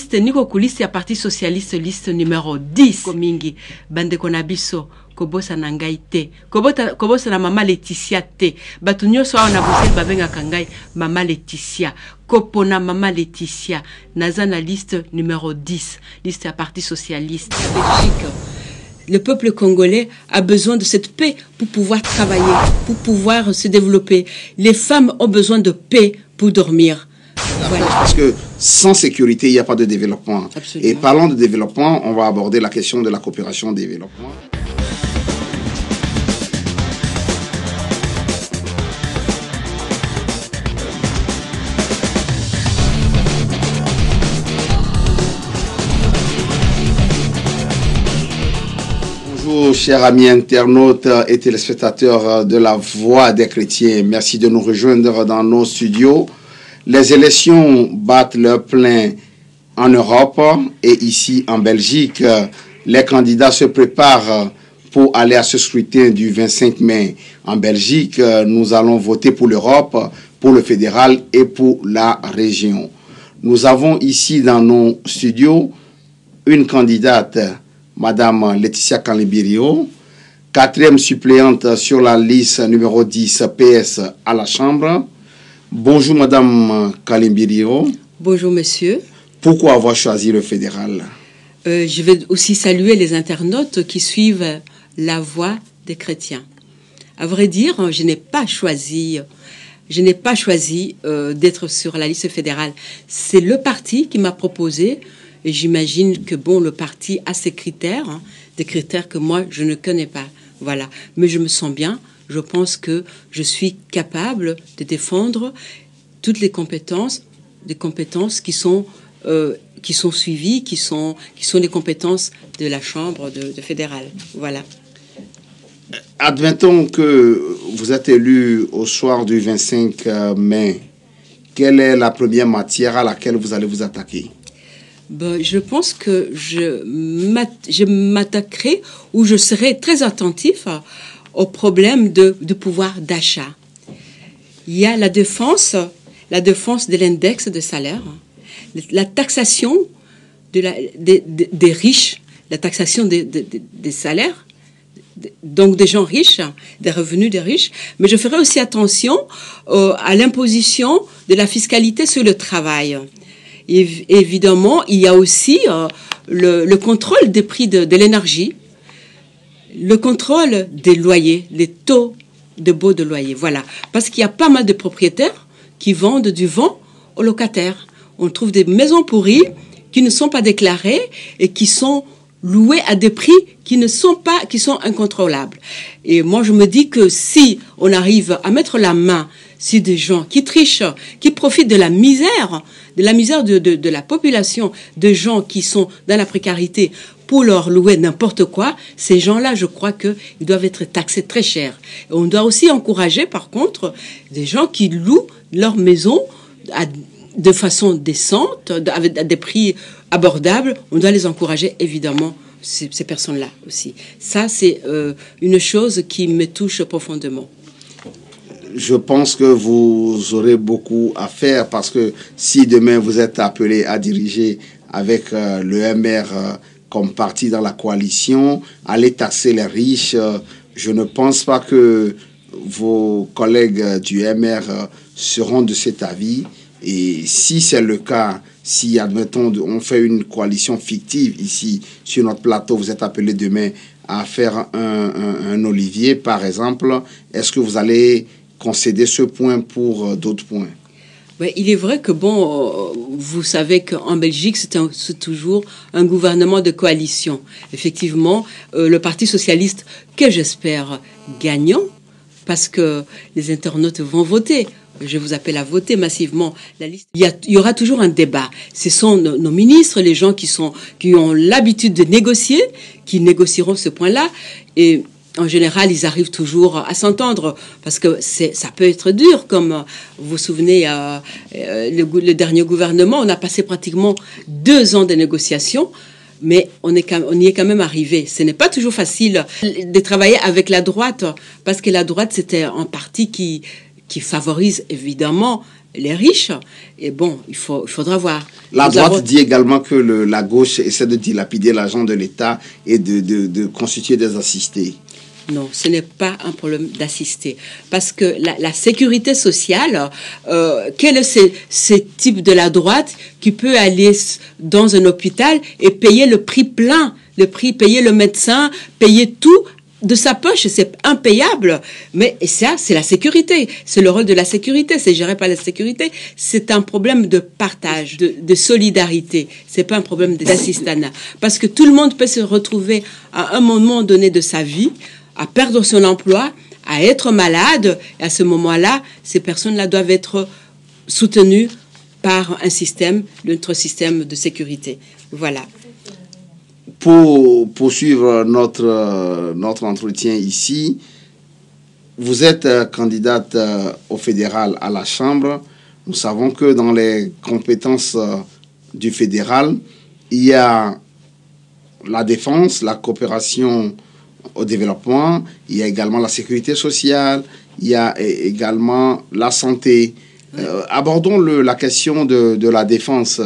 liste niko kuliste ya Parti Socialiste liste numéro 10 komingi bande konabiso kobosa na ngai te kobosa na mama Laetitia te batu nyonso awa na Bruxelles babengaka ngai mama Laetitia kopona mama Laetitia naza na liste numéro 10 liste ya Parti Socialiste Belgique. Le peuple congolais a besoin de cette paix pour pouvoir travailler, pour pouvoir se développer. Les femmes ont besoin de paix pour dormir. Voilà. Parce que sans sécurité, il n'y a pas de développement. Absolument. Et parlant de développement, on va aborder la question de la coopération développement. Bonjour chers amis internautes et téléspectateurs de la Voix des chrétiens. Merci de nous rejoindre dans nos studios. Les élections battent leur plein en Europe et ici en Belgique. Les candidats se préparent pour aller à ce scrutin du 25 mai. En Belgique, nous allons voter pour l'Europe, pour le fédéral et pour la région. Nous avons ici dans nos studios une candidate, Madame Laetitia Kalimbirio, 4e suppléante sur la liste numéro 10 PS à la Chambre. Bonjour Madame Kalimbirio. Bonjour monsieur. Pourquoi avoir choisi le fédéral? Je vais aussi saluer les internautes qui suivent la Voix des chrétiens. À vrai dire, je n'ai pas choisi d'être sur la liste fédérale. C'est le parti qui m'a proposé. Et j'imagine que bon, le parti a ses critères, hein, des critères que moi, je ne connais pas. Voilà. Mais je me sens bien. Je pense que je suis capable de défendre toutes les compétences, des compétences qui sont suivies, qui sont les compétences de la Chambre de fédérale. Voilà. Admettons que vous êtes élu au soir du 25 mai. Quelle est la première matière à laquelle vous allez vous attaquer? Ben, je pense que je m'attaquerai ou je serai très attentif au problème de pouvoir d'achat. Il y a la défense de l'index de salaire, la taxation des riches, la taxation des salaires, donc des gens riches, des revenus des riches, mais je ferai aussi attention à l'imposition de la fiscalité sur le travail. Évidemment, il y a aussi le contrôle des prix de l'énergie, le contrôle des loyers, les taux de baux de loyer. Voilà. Parce qu'il y a pas mal de propriétaires qui vendent du vent aux locataires. On trouve des maisons pourries qui ne sont pas déclarées et qui sont louées à des prix qui sont incontrôlables. Et moi, je me dis que si on arrive à mettre la main sur des gens qui trichent, qui profitent de la misère de la population, de gens qui sont dans la précarité pour leur louer n'importe quoi, ces gens-là, je crois qu'ils doivent être taxés très cher. Et on doit aussi encourager, par contre, des gens qui louent leur maison de façon décente, avec des prix abordables. On doit les encourager, évidemment, ces personnes-là aussi. Ça, c'est une chose qui me touche profondément. Je pense que vous aurez beaucoup à faire parce que si demain vous êtes appelé à diriger avec le MR comme parti dans la coalition, aller taxer les riches, je ne pense pas que vos collègues du MR seront de cet avis. Et si c'est le cas, si, admettons, on fait une coalition fictive ici sur notre plateau, vous êtes appelé demain à faire un Olivier, par exemple, est-ce que vous allez concéder ce point pour d'autres points? Ouais, il est vrai que, bon, vous savez qu'en Belgique, c'est toujours un gouvernement de coalition. Effectivement, le Parti socialiste, que j'espère gagnant, parce que les internautes vont voter. Je vous appelle à voter massivement la liste. Il y aura toujours un débat. Ce sont nos ministres, les gens qui ont l'habitude de négocier, qui négocieront ce point-là. Et en général, ils arrivent toujours à s'entendre parce que ça peut être dur. Comme vous vous souvenez, le dernier gouvernement, on a passé pratiquement 2 ans de négociations. Mais on y est quand même arrivé. Ce n'est pas toujours facile de travailler avec la droite parce que la droite, c'était un parti qui favorise évidemment les riches. Et bon, il faudra voir. La droite dit également que la gauche essaie de dilapider l'argent de l'État et de constituer des assistés. Non, ce n'est pas un problème d'assister. Parce que la sécurité sociale, quel est ce type de la droite qui peut aller dans un hôpital et payer le prix plein, payer le médecin, payer tout de sa poche, c'est impayable. Mais ça, c'est la sécurité. C'est le rôle de la sécurité. C'est géré par la sécurité. C'est un problème de partage, de solidarité. C'est pas un problème d'assistanat. Parce que tout le monde peut se retrouver à un moment donné de sa vie à perdre son emploi, à être malade. Et à ce moment-là, ces personnes-là doivent être soutenues par notre système de sécurité. Voilà. Pour poursuivre notre entretien ici, vous êtes candidate au fédéral à la Chambre. Nous savons que dans les compétences du fédéral, il y a la défense, la coopération au développement, il y a également la sécurité sociale, il y a également la santé. Abordons la question de la défense.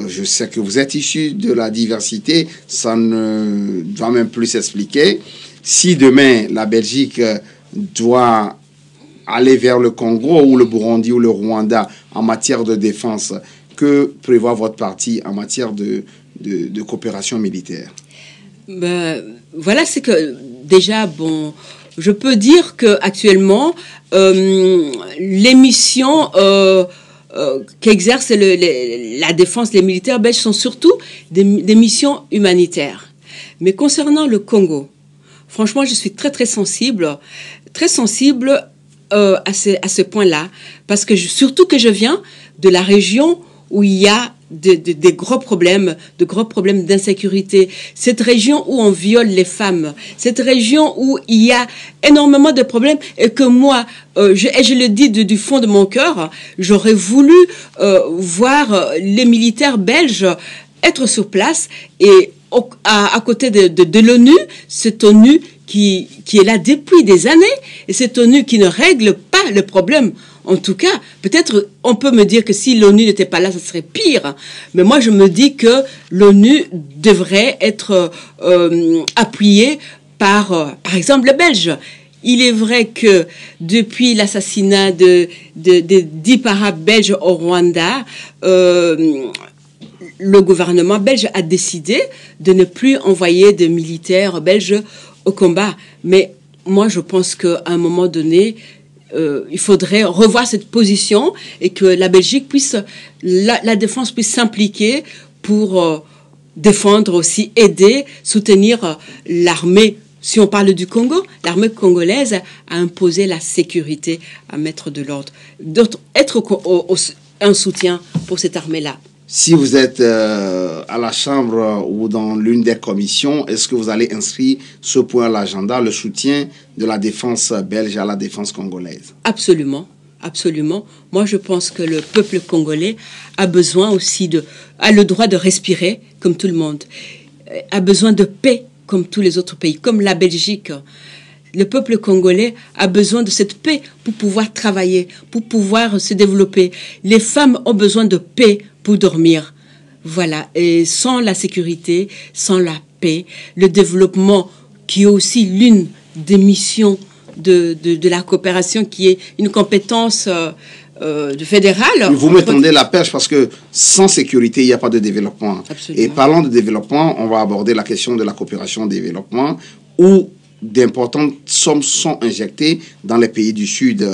Je sais que vous êtes issu de la diversité, ça ne doit même plus s'expliquer. Si demain la Belgique doit aller vers le Congo ou le Burundi ou le Rwanda en matière de défense, que prévoit votre parti en matière de coopération militaire? Voilà, c'est que déjà, bon, je peux dire qu'actuellement, les missions qu'exercent la défense, les militaires belges sont surtout des missions humanitaires. Mais concernant le Congo, franchement, je suis très sensible à ce point-là, parce que surtout que je viens de la région où il y a des gros problèmes d'insécurité. Cette région où on viole les femmes, cette région où il y a énormément de problèmes et que moi, je le dis du fond de mon cœur, j'aurais voulu voir les militaires belges être sur place et à côté de l'ONU, cette ONU qui est là depuis des années et cette ONU qui ne règle pas le problème. En tout cas, peut-être on peut me dire que si l'ONU n'était pas là, ça serait pire. Mais moi, je me dis que l'ONU devrait être appuyée par exemple, les Belges. Il est vrai que depuis l'assassinat de 10 para-belges au Rwanda, le gouvernement belge a décidé de ne plus envoyer de militaires belges au combat. Mais moi, je pense qu'à un moment donné, il faudrait revoir cette position et que la Belgique puisse, la défense puisse s'impliquer pour défendre aussi, aider, soutenir l'armée. Si on parle du Congo, l'armée congolaise a imposé la sécurité, à mettre de l'ordre, être un soutien pour cette armée-là. Si vous êtes à la Chambre ou dans l'une des commissions, est-ce que vous allez inscrire ce point à l'agenda, le soutien de la défense belge à la défense congolaise? Absolument, absolument. Moi, je pense que le peuple congolais a besoin aussi a le droit de respirer comme tout le monde, a besoin de paix comme tous les autres pays, comme la Belgique. Le peuple congolais a besoin de cette paix pour pouvoir travailler, pour pouvoir se développer. Les femmes ont besoin de paix pour dormir. Voilà. Et sans la sécurité, sans la paix, le développement, qui est aussi l'une des missions de la coopération, qui est une compétence fédérale. Vous me tendez la perche parce que sans sécurité, il n'y a pas de développement. Absolument. Et parlant de développement, on va aborder la question de la coopération au développement, où d'importantes sommes sont injectées dans les pays du Sud,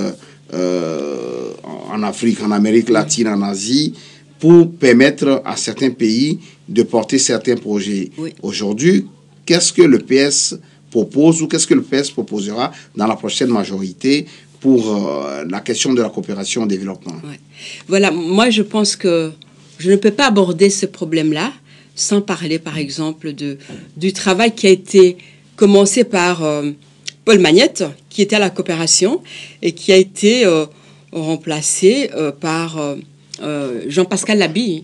en Afrique, en Amérique latine, en Asie, pour permettre à certains pays de porter certains projets. Oui. Aujourd'hui, qu'est-ce que le PS propose ou qu'est-ce que le PS proposera dans la prochaine majorité pour la question de la coopération au développement? Ouais. Voilà, moi je pense que je ne peux pas aborder ce problème-là sans parler par exemple du travail qui a été commencé par Paul Magnette, qui était à la coopération et qui a été remplacé par Jean-Pascal Labille.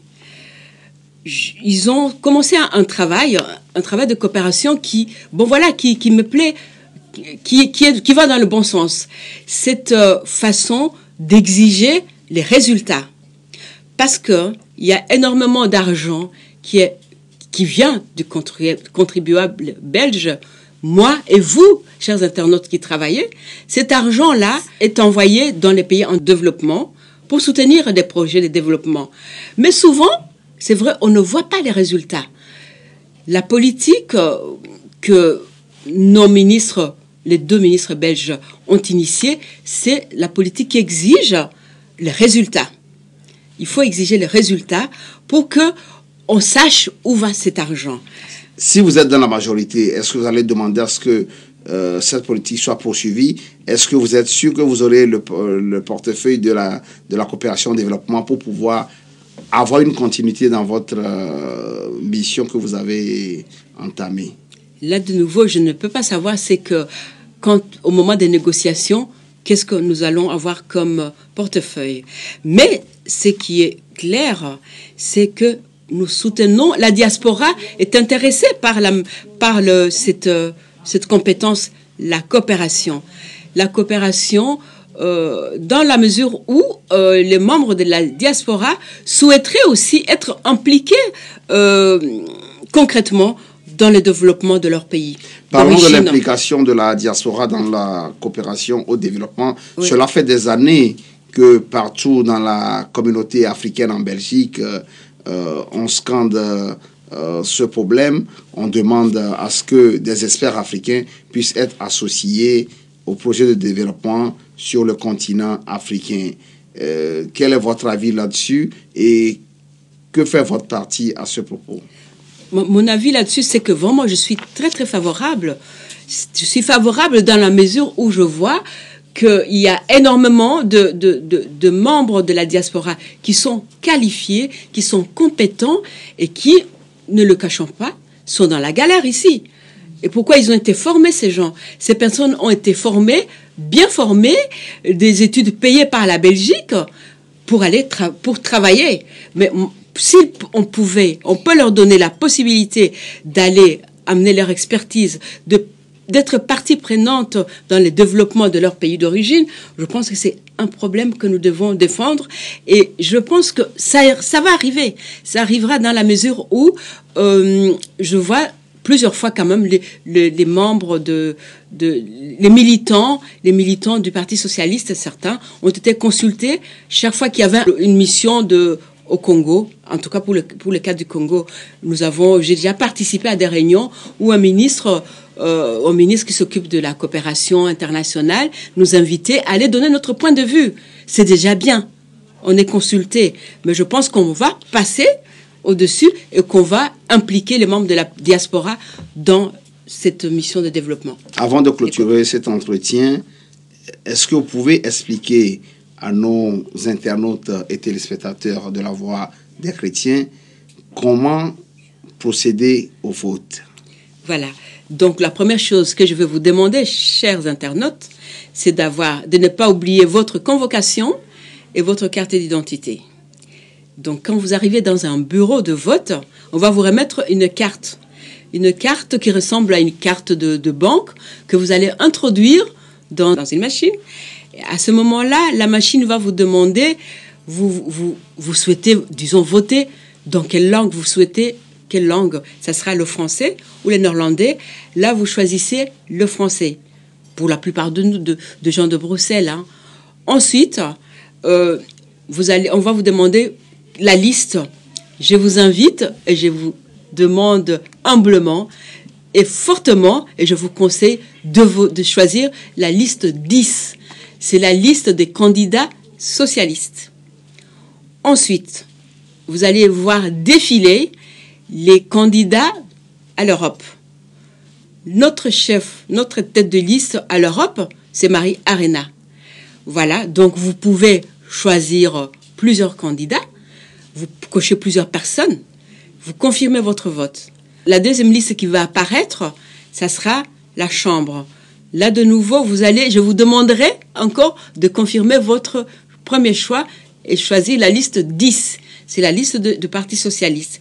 Ils ont commencé un travail de coopération qui me plaît, qui va dans le bon sens. Cette façon d'exiger les résultats. Parce qu'il y a énormément d'argent qui vient du contribuable belge, moi et vous, chers internautes qui travaillez. Cet argent-là est envoyé dans les pays en développement pour soutenir des projets de développement. Mais souvent, c'est vrai, on ne voit pas les résultats. La politique que nos ministres, les 2 ministres belges ont initiée, c'est la politique qui exige les résultats. Il faut exiger les résultats pour qu'on sache où va cet argent. Si vous êtes dans la majorité, est-ce que vous allez demander à ce que cette politique soit poursuivie? Est-ce que vous êtes sûr que vous aurez le portefeuille de la coopération au développement pour pouvoir avoir une continuité dans votre mission que vous avez entamée? Là, de nouveau, je ne peux pas savoir, c'est que au moment des négociations, qu'est-ce que nous allons avoir comme portefeuille. Mais ce qui est clair, c'est que nous soutenons, la diaspora est intéressée par cette compétence, la coopération. La coopération, dans la mesure où les membres de la diaspora souhaiteraient aussi être impliqués concrètement dans le développement de leur pays. Parlons de l'implication de la diaspora dans la coopération au développement. Oui. Cela fait des années que partout dans la communauté africaine en Belgique, on scande ce problème. On demande à ce que des experts africains puissent être associés au projet de développement sur le continent africain. Quel est votre avis là-dessus et que fait votre parti à ce propos? Mon avis là-dessus, c'est que vraiment, je suis très, très favorable. Je suis favorable dans la mesure où je vois qu'il y a énormément de membres de la diaspora qui sont qualifiés, qui sont compétents et qui, ne le cachons pas, sont dans la galère ici. Et pourquoi ils ont été formés, ces gens? Ces personnes ont été formées, bien formées, des études payées par la Belgique pour aller pour travailler. Mais si on peut leur donner la possibilité d'aller amener leur expertise, d'être partie prenante dans le développement de leur pays d'origine, je pense que c'est un problème que nous devons défendre. Et je pense que ça va arriver. Ça arrivera dans la mesure où je vois plusieurs fois quand même les membres les militants du Parti socialiste, certains, ont été consultés chaque fois qu'il y avait une mission au Congo. En tout cas, pour le cas du Congo, j'ai déjà participé à des réunions où un ministre qui s'occupe de la coopération internationale nous invitait à aller donner notre point de vue. C'est déjà bien. On est consulté. Mais je pense qu'on va passer au-dessus et qu'on va impliquer les membres de la diaspora dans cette mission de développement. Avant de clôturer cet entretien, est-ce que vous pouvez expliquer à nos internautes et téléspectateurs de la Voix des chrétiens comment procéder au vote? Voilà. Donc, la première chose que je veux vous demander, chers internautes, c'est de ne pas oublier votre convocation et votre carte d'identité. Donc, quand vous arrivez dans un bureau de vote, on va vous remettre une carte qui ressemble à une carte de banque que vous allez introduire dans une machine. Et à ce moment-là, la machine va vous demander, vous souhaitez, disons, voter dans quelle langue vous souhaitez. Quelle langue? Ça sera le français ou le néerlandais. Là, vous choisissez le français. Pour la plupart de nous, de gens de Bruxelles. Hein. Ensuite, on va vous demander la liste. Je vous invite et je vous demande humblement et fortement, et je vous conseille de choisir la liste 10. C'est la liste des candidats socialistes. Ensuite, vous allez voir défiler les candidats à l'Europe. Notre chef, notre tête de liste à l'Europe, c'est Marie Arena. Voilà, donc vous pouvez choisir plusieurs candidats, vous cochez plusieurs personnes, vous confirmez votre vote. La deuxième liste qui va apparaître, ça sera la Chambre. Là, de nouveau, je vous demanderai encore de confirmer votre premier choix et choisir la liste 10. C'est la liste du Parti socialiste.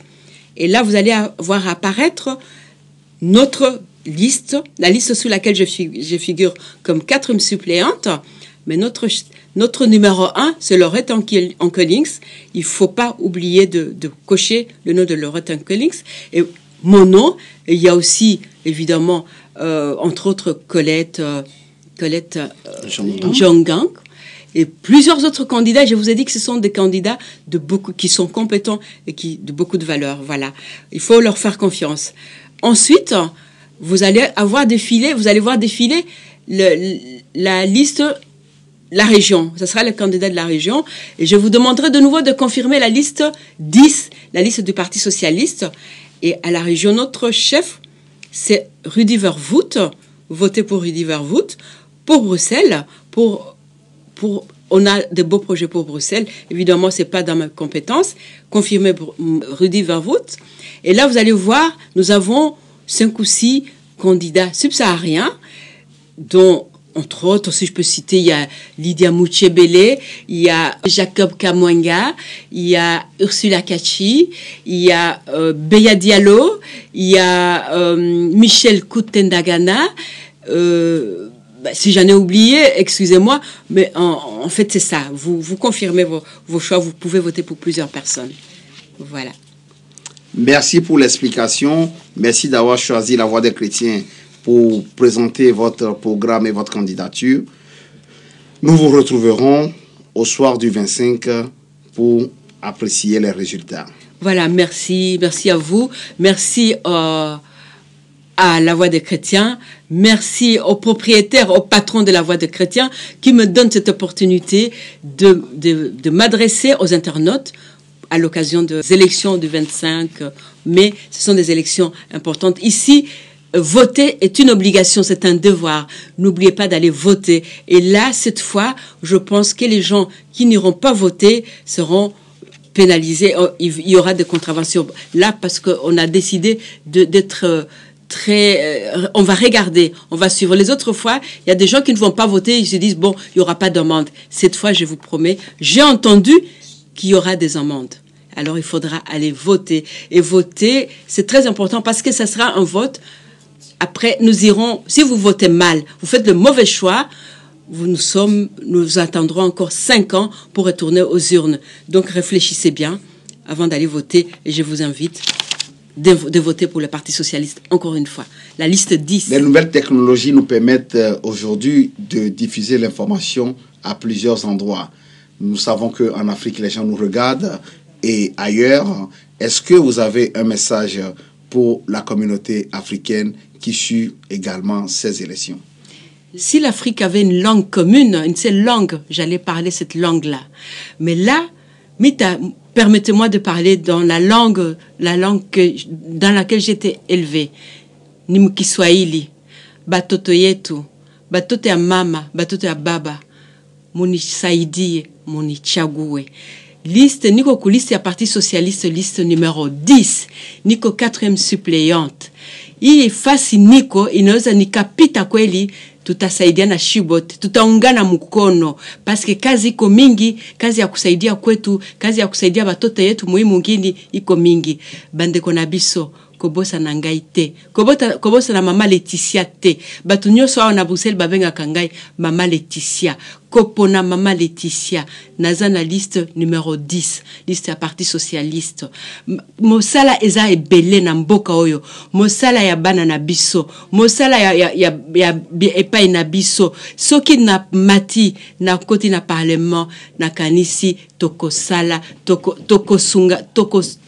Et là, vous allez voir apparaître notre liste, la liste sous laquelle je figure comme 4 suppléantes, Mais notre numéro 1, c'est Laurette Onkelings. Il ne faut pas oublier de cocher le nom de Laurette Onkelings. Et mon nom, il y a aussi, évidemment, entre autres, Colette Jongang. Et plusieurs autres candidats. Je vous ai dit que ce sont des candidats qui sont compétents et de beaucoup de valeur. Voilà. Il faut leur faire confiance. Ensuite, vous allez voir défiler la liste, la région. Ce sera le candidat de la région. Et je vous demanderai de nouveau de confirmer la liste 10, la liste du Parti socialiste. Et à la région, notre chef, c'est Rudy Vervoet. Votez pour Rudy Vervoet. Pour Bruxelles, on a de beaux projets pour Bruxelles. Évidemment, ce n'est pas dans ma compétence. Confirmez pour Rudy Vervoet. Et là, vous allez voir, nous avons 5 ou 6 candidats subsahariens, dont, entre autres, si je peux citer, il y a Lydia Mouchebele, il y a Jacob Kamwenga, il y a Ursula Kachi, il y a Beya Diallo, il y a Michel Koutendagana, si j'en ai oublié, excusez-moi, mais en fait, c'est ça. Vous confirmez vos choix, vous pouvez voter pour plusieurs personnes. Voilà. Merci pour l'explication. Merci d'avoir choisi la Voix des chrétiens pour présenter votre programme et votre candidature. Nous vous retrouverons au soir du 25 pour apprécier les résultats. Voilà, merci à vous. Merci à la Voix des chrétiens. Merci aux propriétaires, aux patrons de la Voix des chrétiens qui me donnent cette opportunité de m'adresser aux internautes à l'occasion des élections du 25 mai. Ce sont des élections importantes. Ici, voter est une obligation, c'est un devoir. N'oubliez pas d'aller voter. Et là, cette fois, je pense que les gens qui n'iront pas voter seront pénalisés. Il y aura des contraventions. Là, parce qu'on a décidé d'être on va regarder, on va suivre. Les autres fois, il y a des gens qui ne vont pas voter, ils se disent, bon, il n'y aura pas d'amende. Cette fois, je vous promets, j'ai entendu qu'il y aura des amendes. Alors, il faudra aller voter. Et voter, c'est très important parce que ça sera un vote. Après, nous irons, si vous votez mal, vous faites le mauvais choix, nous attendrons encore 5 ans pour retourner aux urnes. Donc, réfléchissez bien avant d'aller voter et je vous invite de voter pour le Parti socialiste, encore une fois. La liste 10. Les nouvelles technologies nous permettent aujourd'hui de diffuser l'information à plusieurs endroits. Nous savons qu'en Afrique, les gens nous regardent et ailleurs. Est-ce que vous avez un message pour la communauté africaine qui suit également ces élections? Si l'Afrique avait une langue commune, une seule langue, j'allais parler cette langue-là. Mais là, permettez-moi de parler dans la langue dans laquelle j'étais élevée. Ni mkiswahili, batoto yetu, batoto ya mama, batoto ya baba, munisaidie, munichague. Liste, niko ku liste ya Parti socialiste, liste numéro 10, niko 4e suppléante. Hii fasi niko inaweza nikapita kweli, tutasaidiana shibot, tutaungana mkono, paske kazi iko mingi, kazi ya kusaidia kwetu, kazi ya kusaidia batoto yetu muhimu ngini iko mingi. Bandeko na biso, kobosa na ngai te, kobosa na mama Laetitia te, batu nyonso awa na Bruxelles babenga kangai mama Laetitia, kopona mama Laetitia, naza na liste numéro 10, liste ya Parti socialiste. Mosala eza ebele na mboka oyo, mosala ya bana na biso, mosala ya epai na biso, soki na mati na koti na parlement na kanisi tokosala tokosunga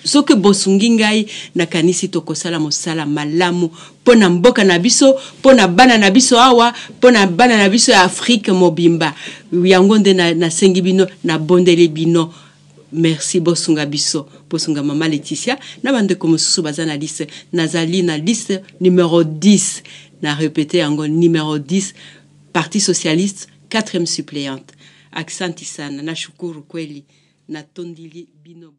soki bosungi ngai na kanisi tokosala mosala malamu pona mboka na biso, pona bana na biso awa, pona bana na biso ya Afrique mobimba. Yango nde na sengi bino na bondele bino. Merci bosunga biso, bosunga mama Laetitia, na bande komosusu baza na liste, nazali na liste numéro 10. Na répété yango numéro 10, Parti socialiste, 4e suppléante. Aksanti sana, na shukuru kweli, na tondili bino.